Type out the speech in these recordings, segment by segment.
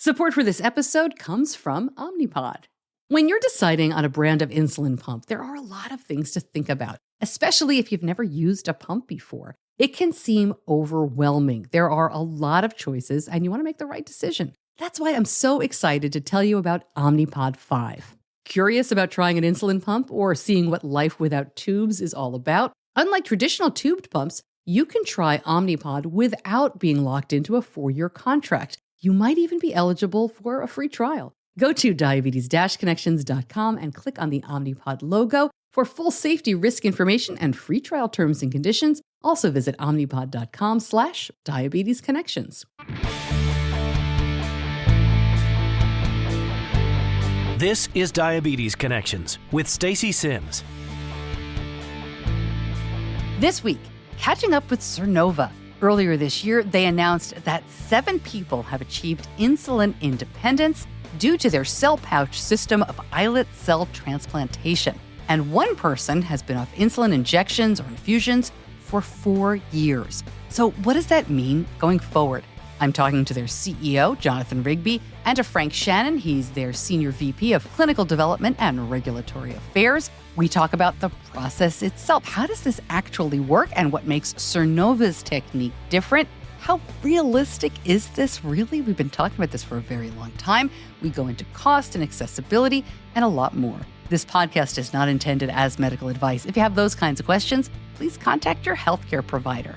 Support for this episode comes from Omnipod. When you're deciding on a brand of insulin pump, there are a lot of things to think about, especially if you've never used a pump before. It can seem overwhelming. There are a lot of choices, and you want to make the right decision. That's why I'm so excited to tell you about Omnipod 5. Curious about trying an insulin pump or seeing what life without tubes is all about? Unlike traditional tubed pumps, you can try Omnipod without being locked into a 4-year contract. You might even be eligible for a free trial. Go to diabetes-connections.com and click on the Omnipod logo for full safety risk information and free trial terms and conditions. Also visit omnipod.com/diabetesconnections. This is Diabetes Connections with Stacey Sims. This week, catching up with Sernova. Earlier this year, they announced that 7 people have achieved insulin independence due to their cell pouch system of islet cell transplantation. And 1 person has been off insulin injections or infusions for 4 years. So what does that mean going forward? I'm talking to their CEO, Jonathan Rigby, and to Frank Shannon. He's their Senior VP of Clinical Development and Regulatory Affairs. We talk about the process itself. How does this actually work and what makes Sernova's technique different? How realistic is this really? We've been talking about this for a very long time. We go into cost and accessibility and a lot more. This podcast is not intended as medical advice. If you have those kinds of questions, please contact your healthcare provider.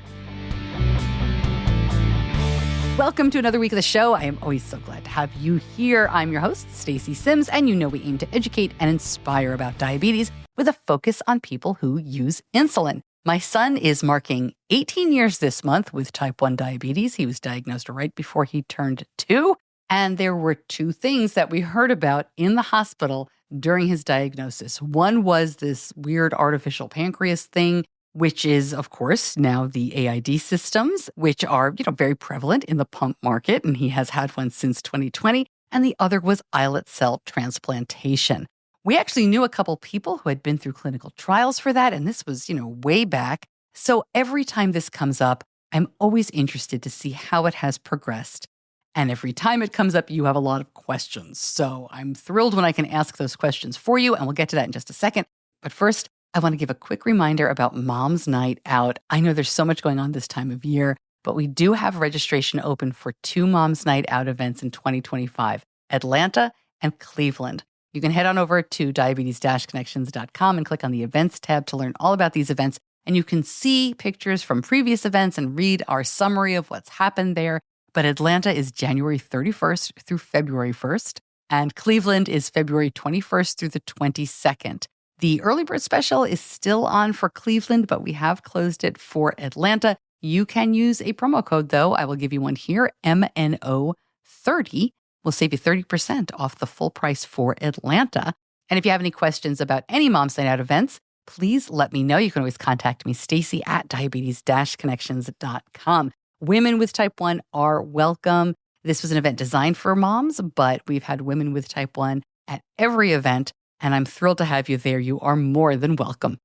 Welcome to another week of the show. I am always so glad to have you here. I'm your host, Stacey Sims, and you know we aim to educate and inspire about diabetes with a focus on people who use insulin. My son is marking 18 years this month with type 1 diabetes. He was diagnosed right before he turned 2. And there were 2 things that we heard about in the hospital during his diagnosis. One was this weird artificial pancreas thing, which is, of course, now the AID systems, which are, very prevalent in the pump market. And he has had one since 2020. And the other was islet cell transplantation. We actually knew a couple people who had been through clinical trials for that. And this was, way back. So every time this comes up, I'm always interested to see how it has progressed. And every time it comes up, you have a lot of questions. So I'm thrilled when I can ask those questions for you. And we'll get to that in just a second. But first, I want to give a quick reminder about Mom's Night Out. I know there's so much going on this time of year, but we do have registration open for 2 Mom's Night Out events in 2025, Atlanta and Cleveland. You can head on over to diabetes-connections.com and click on the events tab to learn all about these events. And you can see pictures from previous events and read our summary of what's happened there. But Atlanta is January 31st through February 1st, and Cleveland is February 21st through the 22nd. The early bird special is still on for Cleveland, but we have closed it for Atlanta. You can use a promo code, though. I will give you one here, MNO30. Will save you 30% off the full price for Atlanta. And if you have any questions about any Mom's Night Out events, please let me know. You can always contact me, Stacey at diabetes-connections.com. Women with type 1 are welcome. This was an event designed for moms, but we've had women with type 1 at every event. And I'm thrilled to have you there. You are more than welcome.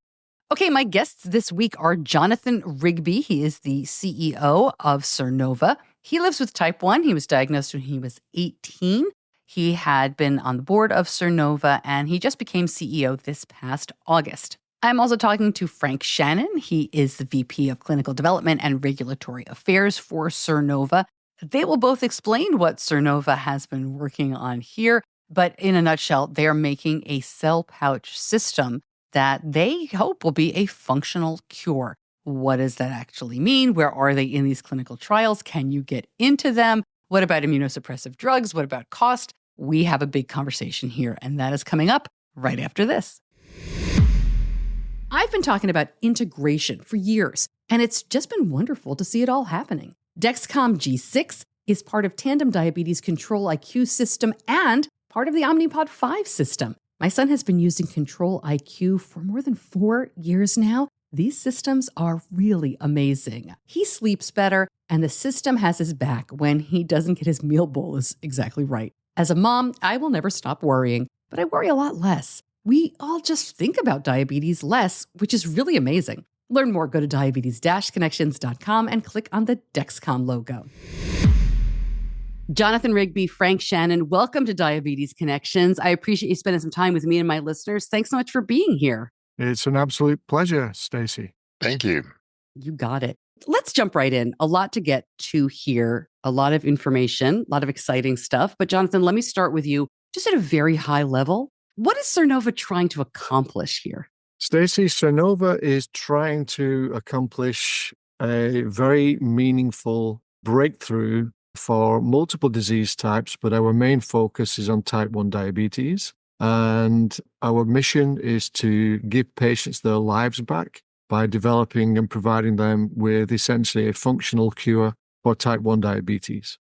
Okay, my guests this week are Jonathan Rigby. He is the CEO of Sernova. He lives with type 1. He was diagnosed when he was 18. He had been on the board of Sernova, and he just became CEO this past August. I'm also talking to Frank Shannon. He is the VP of Clinical Development and Regulatory Affairs for Sernova. They will both explain what Sernova has been working on here. But in a nutshell, they're making a cell pouch system that they hope will be a functional cure. What does that actually mean? Where are they in these clinical trials? Can you get into them? What about immunosuppressive drugs? What about cost? We have a big conversation here, and that is coming up right after this. I've been talking about integration for years, and it's just been wonderful to see it all happening. Dexcom G6 is part of Tandem Diabetes Control IQ system and part of the Omnipod 5 system. My son has been using Control IQ for more than 4 years now. These systems are really amazing. He sleeps better, and the system has his back when he doesn't get his meal bolus exactly right. As a mom, I will never stop worrying, but I worry a lot less. We all just think about diabetes less, which is really amazing. Learn more, go to diabetes-connections.com and click on the Dexcom logo. Jonathan Rigby, Frank Shannon, welcome to Diabetes Connections. I appreciate you spending some time with me and my listeners. Thanks so much for being here. It's an absolute pleasure, Stacey. Thank you. You got it. Let's jump right in. A lot to get to here, a lot of information, a lot of exciting stuff. But Jonathan, let me start with you just at a very high level. What is Sernova trying to accomplish here? Stacey, Sernova is trying to accomplish a very meaningful breakthrough for multiple disease types, but our main focus is on type 1 diabetes. And our mission is to give patients their lives back by developing and providing them with essentially a functional cure for type 1 diabetes.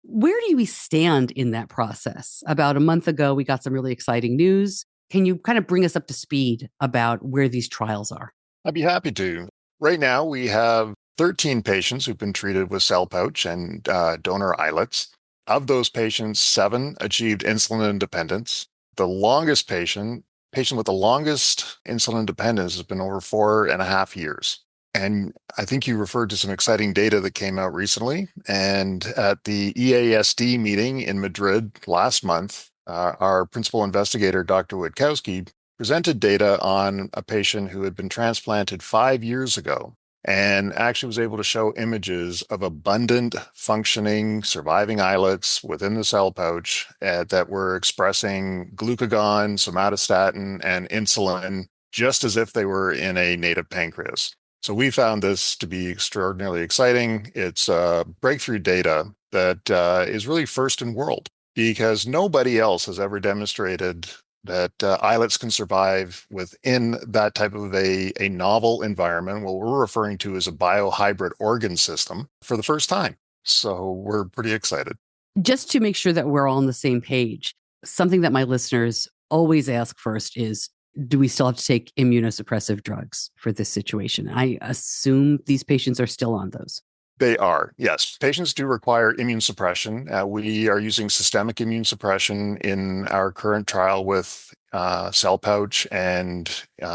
Where do we stand in that process? About a month ago, we got some really exciting news. Can you kind of bring us up to speed about where these trials are? I'd be happy to. Right now, we have 13 patients who've been treated with cell pouch and donor islets. Of those patients, 7 achieved insulin independence. The longest patient with the longest insulin dependence has been over 4.5 years. And I think you referred to some exciting data that came out recently. And at the EASD meeting in Madrid last month, our principal investigator, Dr. Witkowski, presented data on a patient who had been transplanted 5 years ago and actually was able to show images of abundant, functioning, surviving islets within the cell pouch that were expressing glucagon, somatostatin, and insulin, just as if they were in a native pancreas. So we found this to be extraordinarily exciting. It's breakthrough data that is really first in world, because nobody else has ever demonstrated that islets can survive within that type of a novel environment, what we're referring to as a biohybrid organ system, for the first time. So we're pretty excited. Just to make sure that we're all on the same page, something that my listeners always ask first is, do we still have to take immunosuppressive drugs for this situation? I assume these patients are still on those. They are, yes. Patients do require immune suppression. We are using systemic immune suppression in our current trial with cell pouch and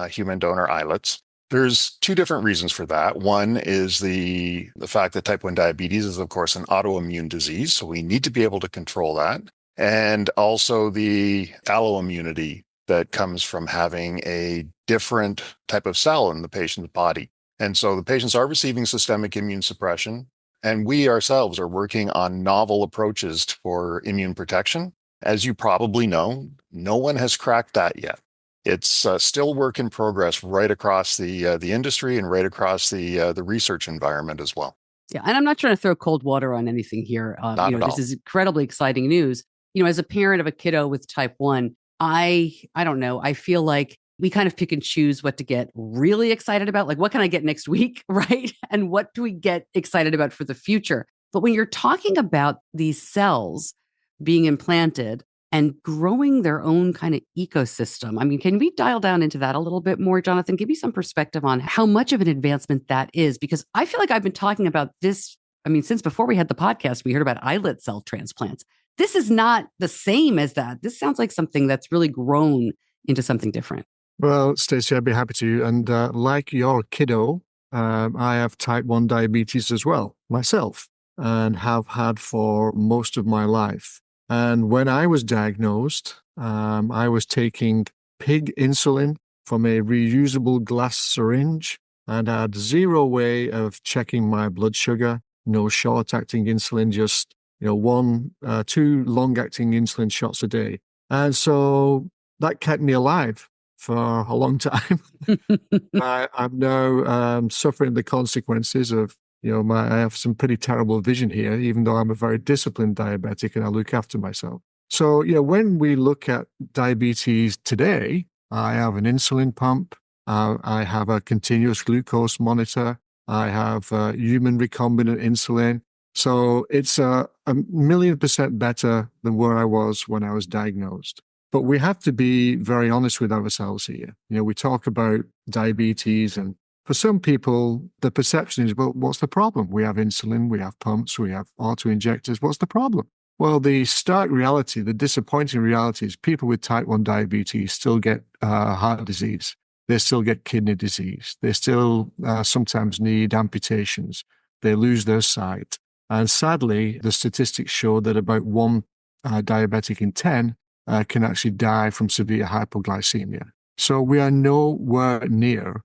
human donor islets. There's 2 different reasons for that. One is the fact that type 1 diabetes is, of course, an autoimmune disease, so we need to be able to control that. And also the alloimmunity that comes from having a different type of cell in the patient's body. And so the patients are receiving systemic immune suppression, and we ourselves are working on novel approaches for immune protection. As you probably know, no one has cracked that yet. It's still work in progress right across the industry and right across the research environment as well. Yeah, and I'm not trying to throw cold water on anything here. Not at all. This is incredibly exciting news. As a parent of a kiddo with type 1, I don't know. I feel like we kind of pick and choose what to get really excited about. Like, what can I get next week, right? And what do we get excited about for the future? But when you're talking about these cells being implanted and growing their own kind of ecosystem, I mean, can we dial down into that a little bit more, Jonathan? Give me some perspective on how much of an advancement that is, because I feel like I've been talking about this. I mean, since before we had the podcast, we heard about islet cell transplants. This is not the same as that. This sounds like something that's really grown into something different. Well, Stacey, I'd be happy to. And like your kiddo, I have type 1 diabetes as well, myself, and have had for most of my life. And when I was diagnosed, I was taking pig insulin from a reusable glass syringe and had zero way of checking my blood sugar, no short-acting insulin, just 2 long-acting insulin shots a day. And so that kept me alive for a long time. I'm now suffering the consequences of, I have some pretty terrible vision here, even though I'm a very disciplined diabetic and I look after myself. So, when we look at diabetes today, I have an insulin pump. I have a continuous glucose monitor. I have human recombinant insulin. So it's a 1,000,000% better than where I was when I was diagnosed. But we have to be very honest with ourselves here. We talk about diabetes, and for some people, the perception is, well, what's the problem? We have insulin, we have pumps, we have auto-injectors. What's the problem? Well, the stark reality, the disappointing reality is people with type 1 diabetes still get heart disease. They still get kidney disease. They still sometimes need amputations. They lose their sight. And sadly, the statistics show that about one diabetic in 10 can actually die from severe hypoglycemia. So we are nowhere near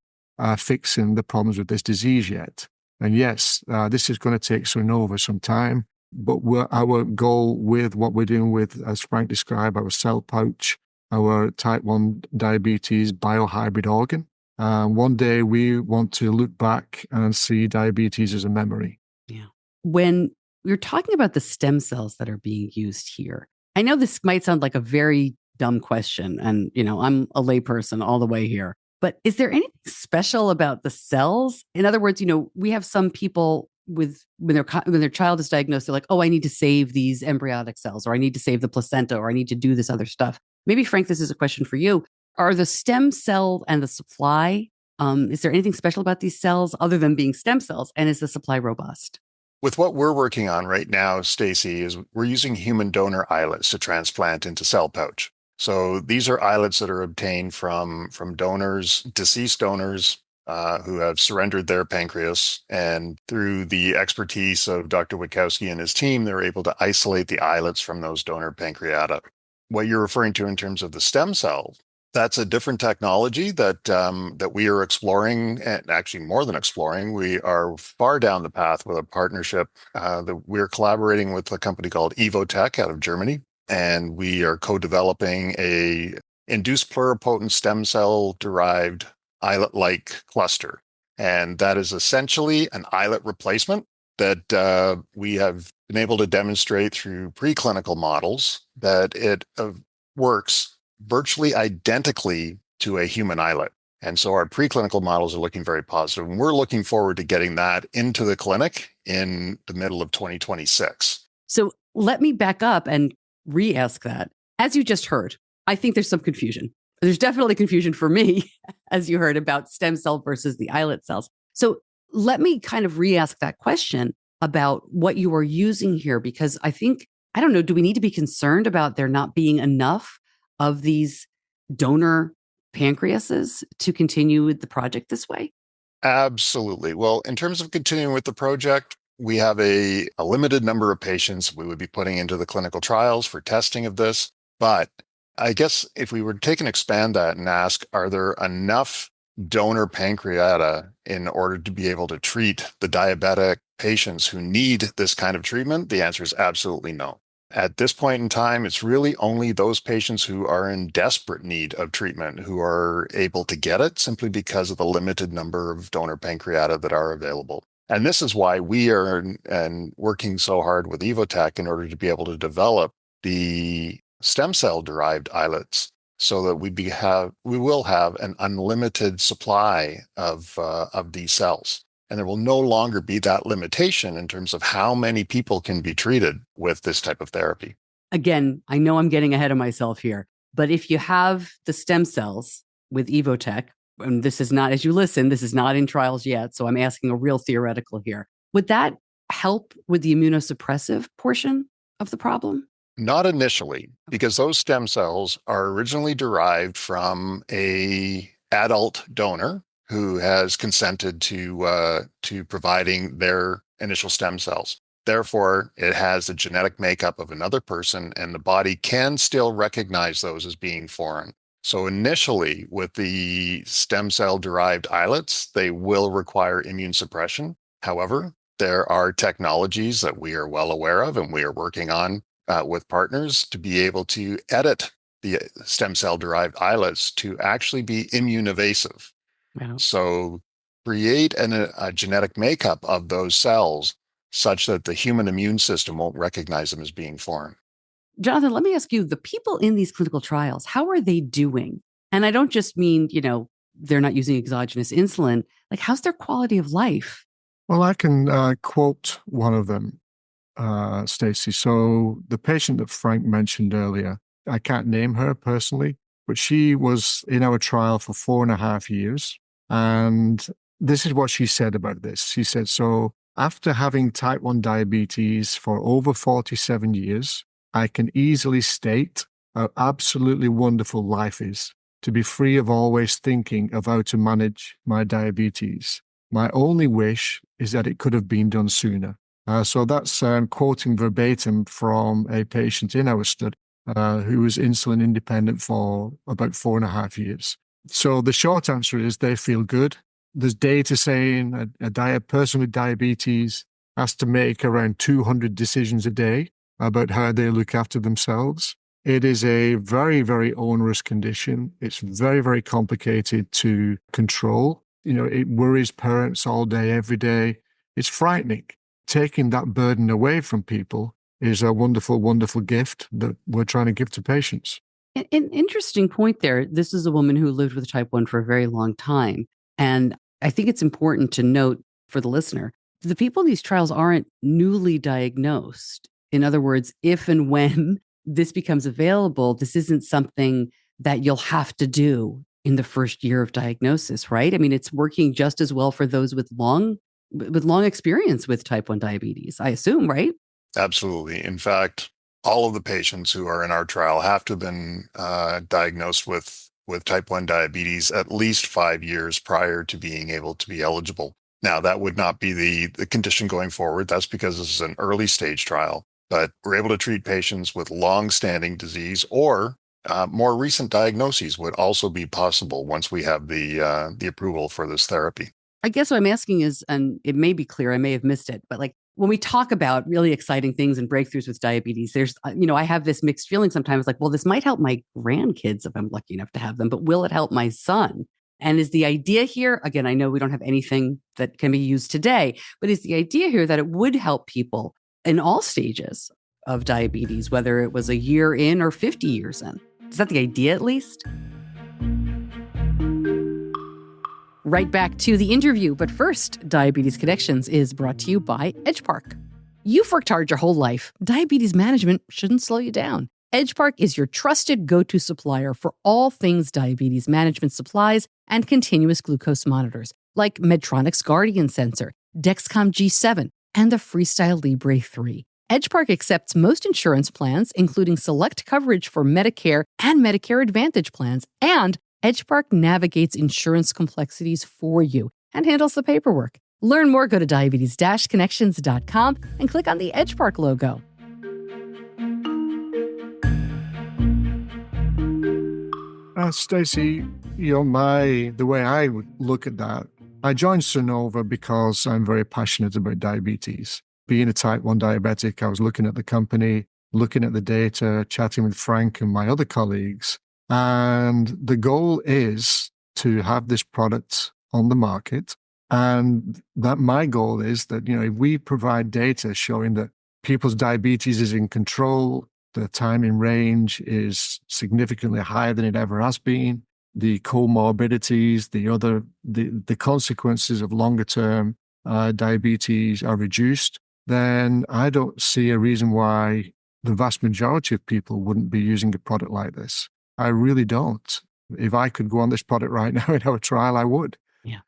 fixing the problems with this disease yet. And yes, this is going to take Sernova some time, but our goal with what we're doing with, as Frank described, our cell pouch, our type 1 diabetes biohybrid organ, one day we want to look back and see diabetes as a memory. Yeah. When we're talking about the stem cells that are being used here, I know this might sound like a very dumb question, and I'm a layperson all the way here. But is there anything special about the cells? In other words, we have some people when their child is diagnosed, they're like, oh, I need to save these embryonic cells, or I need to save the placenta, or I need to do this other stuff. Maybe, Frank, this is a question for you. Are the stem cell and the supply, is there anything special about these cells other than being stem cells? And is the supply robust? With what we're working on right now, Stacy, is we're using human donor islets to transplant into cell pouch. So these are islets that are obtained from donors, deceased donors who have surrendered their pancreas. And through the expertise of Dr. Witkowski and his team, they're able to isolate the islets from those donor pancreata. What you're referring to in terms of the stem cell, that's a different technology that we are exploring, and actually more than exploring. We are far down the path with a partnership that we're collaborating with a company called Evotec out of Germany, and we are co-developing a induced pluripotent stem cell derived islet-like cluster, and that is essentially an islet replacement that we have been able to demonstrate through preclinical models that it works virtually identically to a human islet. And so our preclinical models are looking very positive. And we're looking forward to getting that into the clinic in the middle of 2026. So let me back up and re-ask that. As you just heard, I think there's some confusion. There's definitely confusion for me, as you heard, about stem cell versus the islet cells. So let me kind of re-ask that question about what you are using here, because I don't know, do we need to be concerned about there not being enough of these donor pancreases to continue with the project this way? Absolutely. Well, in terms of continuing with the project, we have a limited number of patients we would be putting into the clinical trials for testing of this. But I guess if we were to take and expand that and ask, are there enough donor pancreata in order to be able to treat the diabetic patients who need this kind of treatment? The answer is absolutely no. At this point in time, it's really only those patients who are in desperate need of treatment who are able to get it simply because of the limited number of donor pancreata that are available. And this is why we are working so hard with Evotec in order to be able to develop the stem cell derived islets so that we will have an unlimited supply of these cells. And there will no longer be that limitation in terms of how many people can be treated with this type of therapy. Again, I know I'm getting ahead of myself here, but if you have the stem cells with Evotec, and this is not, as you listen, this is not in trials yet, so I'm asking a real theoretical here, would that help with the immunosuppressive portion of the problem? Not initially, because those stem cells are originally derived from an adult donor who has consented to providing their initial stem cells. Therefore, it has the genetic makeup of another person, and the body can still recognize those as being foreign. So initially, with the stem cell-derived islets, they will require immune suppression. However, there are technologies that we are well aware of and we are working on with partners to be able to edit the stem cell-derived islets to actually be immune evasive. Wow. So create a genetic makeup of those cells such that the human immune system won't recognize them as being foreign. Jonathan, let me ask you, the people in these clinical trials, how are they doing? And I don't just mean, they're not using exogenous insulin. Like, how's their quality of life? Well, I can quote one of them, Stacey. So the patient that Frank mentioned earlier, I can't name her personally, but she was in our trial for 4.5 years. And this is what she said about this. She said, so after having type 1 diabetes for over 47 years, I can easily state how absolutely wonderful life is to be free of always thinking of how to manage my diabetes. My only wish is that it could have been done sooner. So that's quoting verbatim from a patient in our study who was insulin independent for about 4.5 years. So the short answer is they feel good. There's data saying a person with diabetes has to make around 200 decisions a day about how they look after themselves. It is a very, very onerous condition. It's very, very complicated to control. It worries parents all day, every day. It's frightening. Taking that burden away from people is a wonderful, wonderful gift that we're trying to give to patients. An interesting point there. This is a woman who lived with type 1 for a very long time. And I think it's important to note for the listener, the people in these trials aren't newly diagnosed. In other words, if and when this becomes available, this isn't something that you'll have to do in the first year of diagnosis, right? I mean, it's working just as well for those with long experience with type 1 diabetes, I assume, right? Absolutely. In fact, all of the patients who are in our trial have to have been diagnosed with type 1 diabetes at least 5 years prior to being able to be eligible. Now, that would not be the condition going forward. That's because this is an early stage trial. But we're able to treat patients with long-standing disease, or more recent diagnoses would also be possible once we have the approval for this therapy. I guess what I'm asking is, and it may be clear, I may have missed it, but like when we talk about really exciting things and breakthroughs with diabetes, there's, I have this mixed feeling sometimes like, well, this might help my grandkids if I'm lucky enough to have them, but will it help my son? And is the idea here, again, I know we don't have anything that can be used today, but is the idea here that it would help people in all stages of diabetes, whether it was a year in or 50 years in? Is that the idea at least? Right back to the interview, but first, Diabetes Connections is brought to you by Edgepark. You've worked hard your whole life. Diabetes management shouldn't slow you down. Edgepark is your trusted go-to supplier for all things diabetes management supplies and continuous glucose monitors, like Medtronic's Guardian sensor, Dexcom G7, and the Freestyle Libre 3. Edgepark accepts most insurance plans, including select coverage for Medicare and Medicare Advantage plans, and Edgepark navigates insurance complexities for you and handles the paperwork. Learn more, go to diabetes-connections.com and click on the Edgepark logo. Stacey, the way I would look at that, I joined Sernova because I'm very passionate about diabetes. Being a type 1 diabetic, I was looking at the company, looking at the data, chatting with Frank and my other colleagues. And the goal is to have this product on the market. And that my goal is that, if we provide data showing that people's diabetes is in control, the time in range is significantly higher than it ever has been, the comorbidities, the consequences of longer term diabetes are reduced, then I don't see a reason why the vast majority of people wouldn't be using a product like this. I really don't. If I could go on this product right now in our trial, I would. Yeah.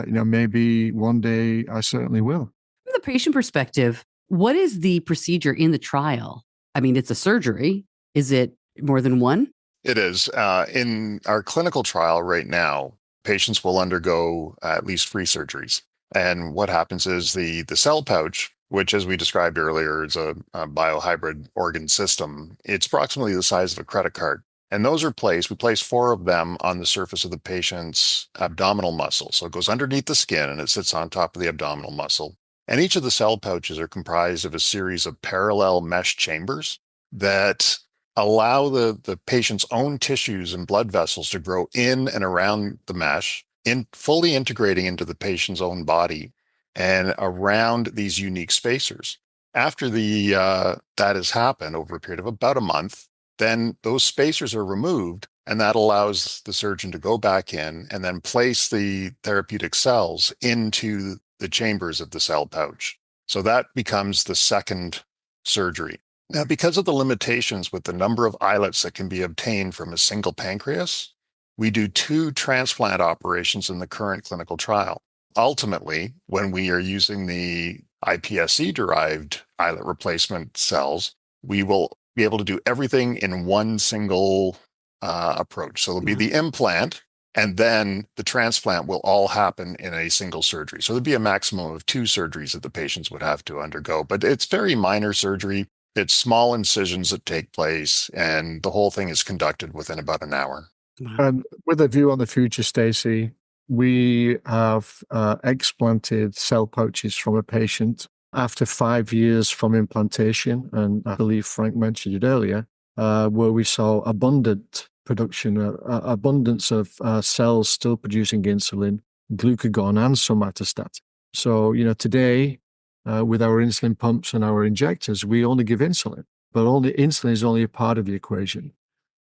Maybe one day I certainly will. From the patient perspective, what is the procedure in the trial? I mean, it's a surgery. Is it more than one? It is. In our clinical trial right now, patients will undergo at least 3 surgeries. And what happens is the cell pouch, which, as we described earlier, is a biohybrid organ system, it's approximately the size of a credit card. And those are placed, we place 4 of them on the surface of the patient's abdominal muscle. So it goes underneath the skin and it sits on top of the abdominal muscle. And each of the cell pouches are comprised of a series of parallel mesh chambers that allow the patient's own tissues and blood vessels to grow in and around the mesh, fully integrating into the patient's own body and around these unique spacers. After that has happened over a period of about a month, then those spacers are removed, and that allows the surgeon to go back in and then place the therapeutic cells into the chambers of the cell pouch. So that becomes the second surgery. Now, because of the limitations with the number of islets that can be obtained from a single pancreas, we do 2 transplant operations in the current clinical trial. Ultimately, when we are using the iPSC-derived islet replacement cells, we will be able to do everything in one single approach. So it'll be the implant, And then the transplant will all happen in a single surgery. So there'd be a maximum of 2 surgeries that the patients would have to undergo. But it's very minor surgery. It's small incisions that take place, and the whole thing is conducted within about an hour. Wow. And with a view on the future, Stacey, we have explanted cell pouches from a patient after 5 years from implantation. And I believe Frank mentioned it earlier, where we saw abundant production, abundance of cells still producing insulin, glucagon, and somatostatin. So, today, with our insulin pumps and our injectors, we only give insulin, but insulin is only a part of the equation.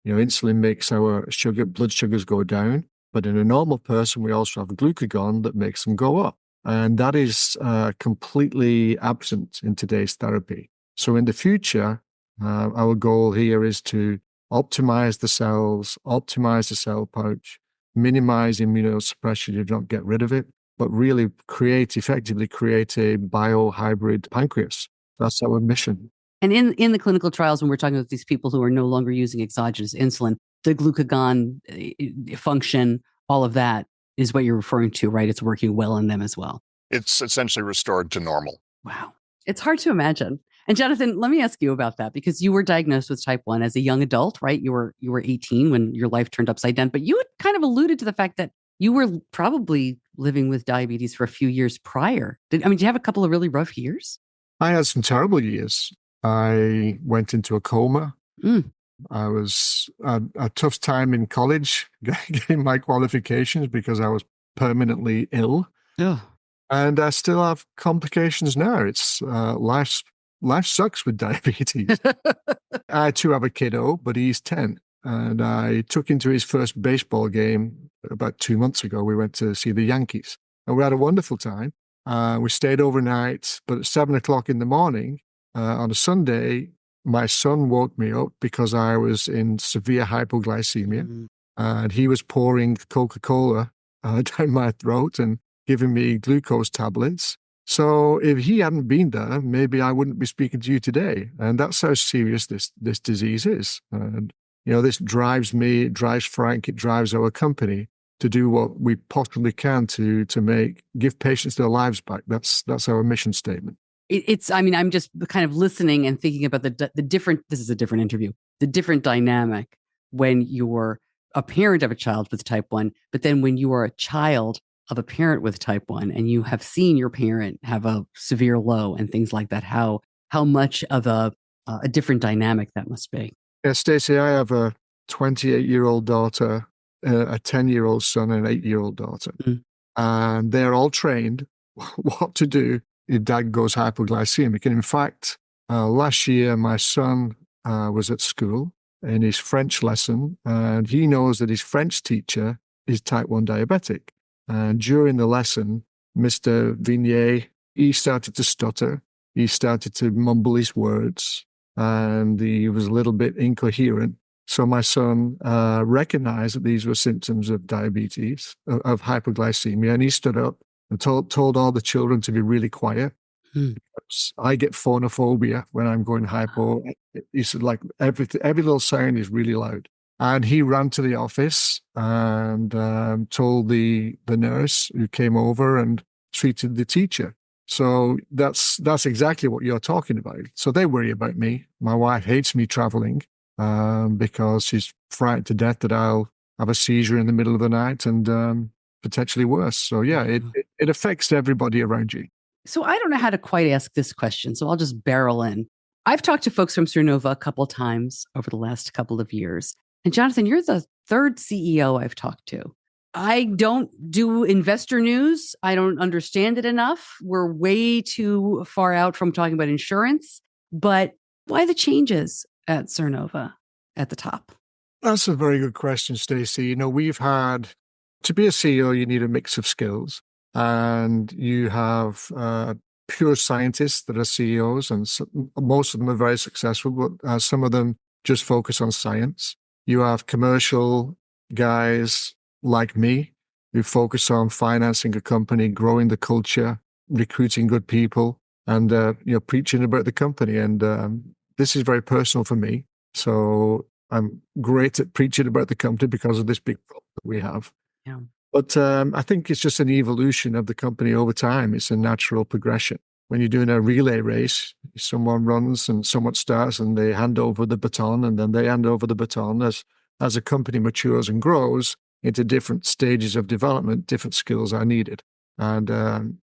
Insulin makes our blood sugars go down, but in a normal person, we also have glucagon that makes them go up. And that is completely absent in today's therapy. So in the future, our goal here is to optimize the cells, optimize the cell pouch, minimize immunosuppression, you don't get rid of it, but really effectively create a biohybrid pancreas. That's our mission. And in the clinical trials, when we're talking about these people who are no longer using exogenous insulin, the glucagon function, all of that is what you're referring to, right? It's working well in them as well. It's essentially restored to normal. Wow. It's hard to imagine. And Jonathan, let me ask you about that, because you were diagnosed with type 1 as a young adult, right? You were 18 when your life turned upside down, but you had kind of alluded to the fact that you were probably living with diabetes for a few years prior. Did you have a couple of really rough years? I had some terrible years. I went into a coma. I was a tough time in college getting my qualifications because I was permanently ill. Yeah. And I still have complications now. It's life sucks with diabetes. I too have a kiddo, but he's 10. And I took him to his first baseball game about 2 months ago. We went to see the Yankees. And we had a wonderful time. We stayed overnight, but at 7 o'clock in the morning on a Sunday, my son woke me up because I was in severe hypoglycemia. And he was pouring Coca-Cola down my throat and giving me glucose tablets. So if he hadn't been there, maybe I wouldn't be speaking to you today. And that's how serious this disease is. And, this drives me, it drives Frank, it drives our company to do what we possibly can to give patients their lives back. That's our mission statement. I'm just kind of listening and thinking about the different, this is a different interview, the different dynamic when you're a parent of a child with type 1, but then when you are a child of a parent with type 1 and you have seen your parent have a severe low and things like that, how much of a different dynamic that must be. Yeah, Stacey, I have a 28-year-old daughter, a 10-year-old son, and an 8-year-old daughter. And they're all trained what to do if dad goes hypoglycemic. And in fact, last year, my son was at school in his French lesson, and he knows that his French teacher is type 1 diabetic. And during the lesson, Mr. Vignier, he started to stutter. He started to mumble his words, and he was a little bit incoherent. So my son recognized that these were symptoms of diabetes, of hypoglycemia, and he stood up and told all the children to be really quiet. I get phonophobia when I'm going hypo. He said, like, every little sound is really loud. And he ran to the office and told the nurse who came over and treated the teacher. So that's exactly what you're talking about. So they worry about me. My wife hates me traveling because she's frightened to death that I'll have a seizure in the middle of the night and potentially worse. So yeah, it affects everybody around you. So I don't know how to quite ask this question, so I'll just barrel in. I've talked to folks from Sernova a couple of times over the last couple of years. And Jonathan, you're the third CEO I've talked to. I don't do investor news. I don't understand it enough. We're way too far out from talking about insurance. But why the changes at Sernova at the top? That's a very good question, Stacey. We've had, to be a CEO, you need a mix of skills. And you have pure scientists that are CEOs, and most of them are very successful, but some of them just focus on science. You have commercial guys like me who focus on financing a company, growing the culture, recruiting good people, and preaching about the company. And this is very personal for me. So I'm great at preaching about the company because of this big problem that we have. Yeah. But I think it's just an evolution of the company over time. It's a natural progression. When you're doing a relay race, someone runs and someone starts and they hand over the baton, and then they hand over the baton as a company matures and grows into different stages of development, different skills are needed. And,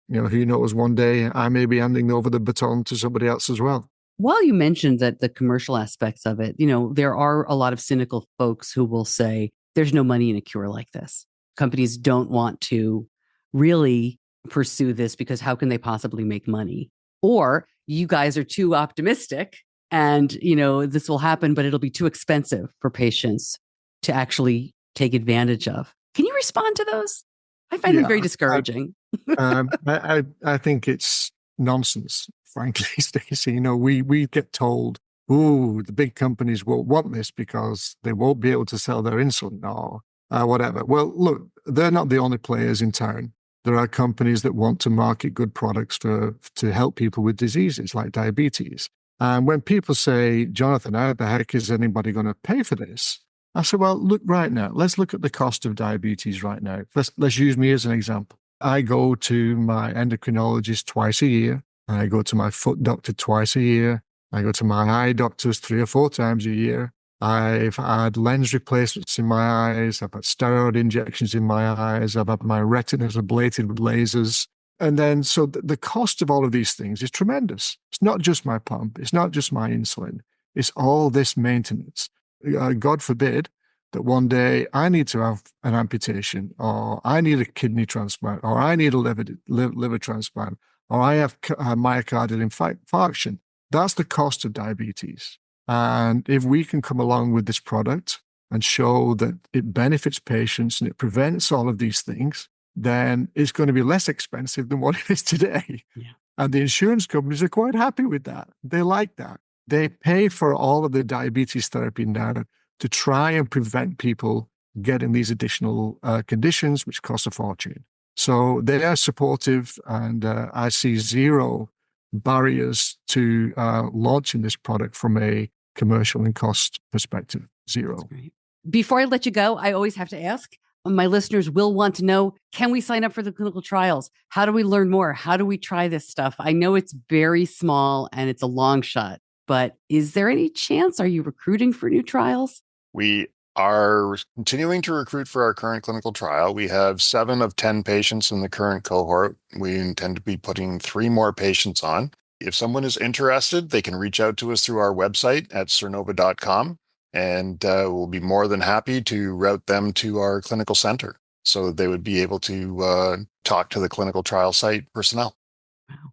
who knows, one day I may be handing over the baton to somebody else as well. While you mentioned that the commercial aspects of it, there are a lot of cynical folks who will say there's no money in a cure like this. Companies don't want to really pursue this because how can they possibly make money? Or you guys are too optimistic and, this will happen, but it'll be too expensive for patients to actually take advantage of. Can you respond to those? I find them very discouraging. I think it's nonsense, frankly, Stacey. We get told, the big companies won't want this because they won't be able to sell their insulin or whatever. Well, look, they're not the only players in town. There are companies that want to market good products to help people with diseases like diabetes. And when people say, Jonathan, how the heck is anybody going to pay for this? I said, well, look right now. Let's look at the cost of diabetes right now. Let's use me as an example. I go to my endocrinologist twice a year. I go to my foot doctor twice a year. I go to my eye doctors 3 or 4 times a year. I've had lens replacements in my eyes. I've had steroid injections in my eyes. I've had my retinas ablated with lasers. And then, so the cost of all of these things is tremendous. It's not just my pump. It's not just my insulin. It's all this maintenance. God forbid that one day I need to have an amputation, or I need a kidney transplant, or I need a liver transplant, or I have myocardial infarction. That's the cost of diabetes. And if we can come along with this product and show that it benefits patients and it prevents all of these things, then it's going to be less expensive than what it is today. Yeah. And the insurance companies are quite happy with that. They like that. They pay for all of the diabetes therapy now to try and prevent people getting these additional conditions, which cost a fortune. So they are supportive, and I see zero barriers to launching this product from a commercial and cost perspective. Zero. Before I let you go, I always have to ask, my listeners will want to know, can we sign up for the clinical trials? How do we learn more? How do we try this stuff? I know it's very small and it's a long shot, but is there any chance? Are you recruiting for new trials? We are continuing to recruit for our current clinical trial. We have 7 of 10 patients in the current cohort. We intend to be putting 3 more patients on. If someone is interested, they can reach out to us through our website at Sernova.com, and we'll be more than happy to route them to our clinical center so they would be able to talk to the clinical trial site personnel. Wow,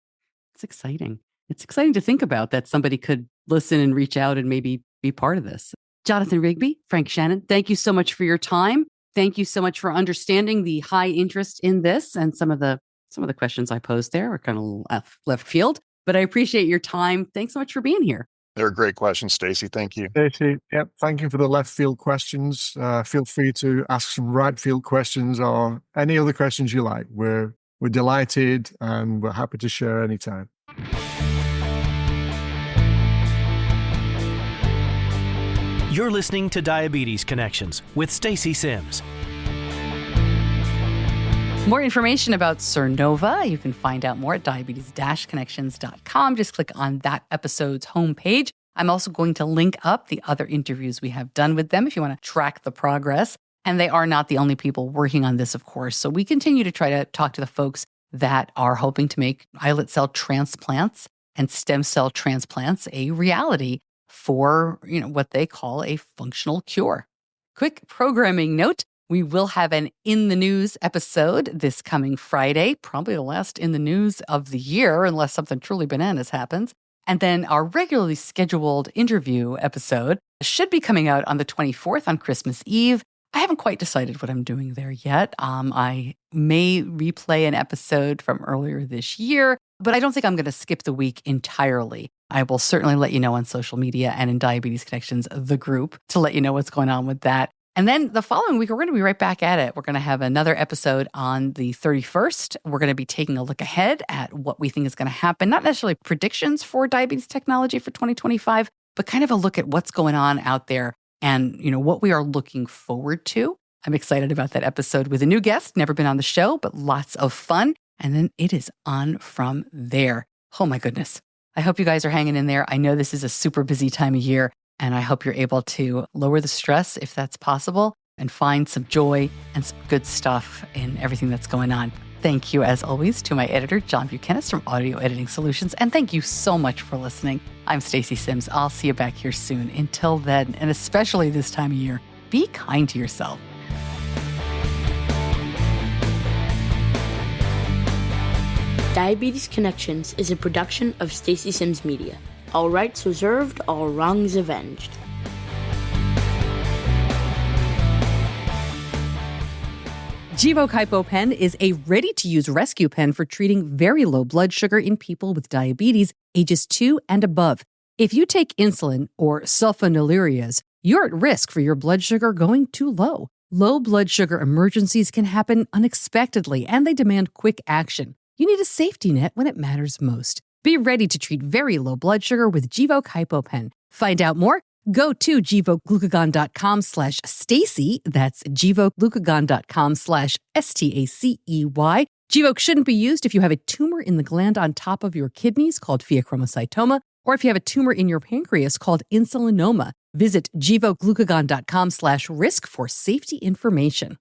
it's exciting. It's exciting to think about that somebody could listen and reach out and maybe be part of this. Jonathan Rigby, Frank Shannon, thank you so much for your time. Thank you so much for understanding the high interest in this, and some of the questions I posed there were kind of left field, but I appreciate your time. Thanks so much for being here. They're great questions, Stacey. Thank you. Stacey, yep. Thank you for the left field questions. Feel free to ask some right field questions or any other questions you like. We're delighted and we're happy to share anytime. You're listening to Diabetes Connections with Stacey Sims. More information about Sernova, you can find out more at diabetes-connections.com. Just click on that episode's homepage. I'm also going to link up the other interviews we have done with them if you want to track the progress. And they are not the only people working on this, of course. So we continue to try to talk to the folks that are hoping to make islet cell transplants and stem cell transplants a reality for, what they call a functional cure. Quick programming note. We will have an In the News episode this coming Friday, probably the last In the News of the year, unless something truly bananas happens. And then our regularly scheduled interview episode should be coming out on the 24th on Christmas Eve. I haven't quite decided what I'm doing there yet. I may replay an episode from earlier this year, but I don't think I'm going to skip the week entirely. I will certainly let you know on social media and in Diabetes Connections, the group, to let you know what's going on with that. And then the following week, we're going to be right back at it. We're going to have another episode on the 31st. We're going to be taking a look ahead at what we think is going to happen, not necessarily predictions for diabetes technology for 2025, but kind of a look at what's going on out there and, what we are looking forward to I'm excited about that episode with a new guest, never been on the show, but lots of fun. And then it is on from there. Oh my goodness. I hope you guys are hanging in there. I know this is a super busy time of year, and I hope you're able to lower the stress if that's possible and find some joy and some good stuff in everything that's going on. Thank you, as always, to my editor, John Buchanan from Audio Editing Solutions. And thank you so much for listening. I'm Stacey Sims. I'll see you back here soon. Until then, and especially this time of year, be kind to yourself. Diabetes Connections is a production of Stacey Sims Media. All rights reserved, all wrongs avenged. Gvoke HypoPen is a ready-to-use rescue pen for treating very low blood sugar in people with diabetes ages 2 and above. If you take insulin or sulfonylureas, you're at risk for your blood sugar going too low. Low blood sugar emergencies can happen unexpectedly, and they demand quick action. You need a safety net when it matters most. Be ready to treat very low blood sugar with Gvoke HypoPen. Find out more. Go to GvokeGlucagon.com/Stacey. That's GvokeGlucagon.com/STACEY. Gvoke shouldn't be used if you have a tumor in the gland on top of your kidneys called pheochromocytoma, or if you have a tumor in your pancreas called insulinoma. Visit GvokeGlucagon.com/risk for safety information.